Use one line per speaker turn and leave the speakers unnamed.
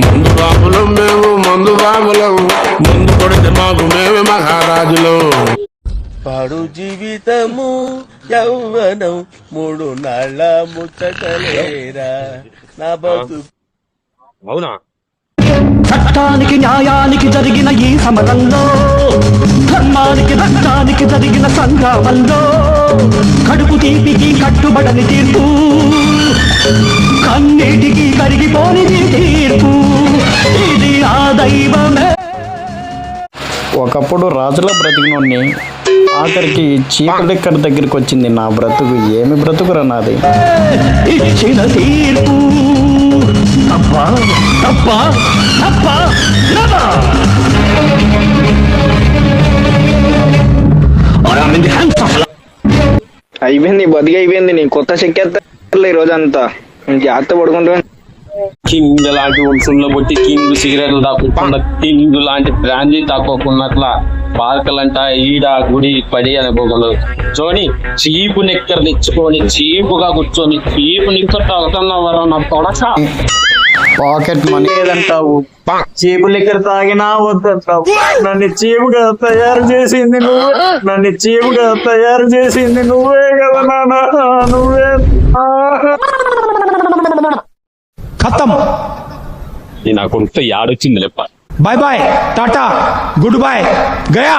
మందు బాబులం మేము మందు బాబులం, మందు కొడితే మాకు మేమే మహారాజులం.
పాడు జీవితము యౌవనం 3 నాళ్ళ ముచ్చటలేరా నా బతు.
అవునా?
చట్టానికి న్యాయానికి జరిగిన ఈ సమరంలో, ధర్మానికి రక్తానికి జరిగిన సంగ్రామంలో, కడుపు తీపికి కట్టుబడని తీర్పు, కన్నీటికి కరిగిపోనిది తీర్పు, ఇది ఆ దైవమే.
ఒకప్పుడు రాజుల బ్రతికినోడిని ఆఖరికి చీకటి దగ్గరికి వచ్చింది నా బ్రతుకు. ఏమి బ్రతుకురా నాది.
ఇచ్చిన తీర్పు తప్ప తప్ప తప్ప
అయిపోయింది, బతికి అయిపోయింది. నీ కొత్త చెక్కేస్తా ఈ రోజంతా. జాగ్రత్త పడుకుంటా.
కింగ్ లాంటి వంశంలో బట్టి కింగ్ సిగరెట్లు తాకుండా, కింగ్ లాంటి బ్రాండీ తాకోకున్నట్ల పార్కలంట ఈడ గుడి పడి అనుకోగలరు. చూని చీపు నిక్కర్ నిచ్చుకొని చీపుగా కూర్చొని చీపు నిక్కర్ తాగుతున్నవారు నా తొడక.
పాకెట్ మనీ
లేదంటావు, చీపు లెక్కర తాగినా వద్దంటావు. నన్ను చీపుగా తయారు చేసింది నువ్వే, నన్ను చీపుగా తయారు చేసింది నువ్వే కదా నాన్న, నువ్వే.
ఖతం.
నా కొడుకు యాడొచ్చింది లేప్ప.
Bye bye, tata, good boy, Gaya.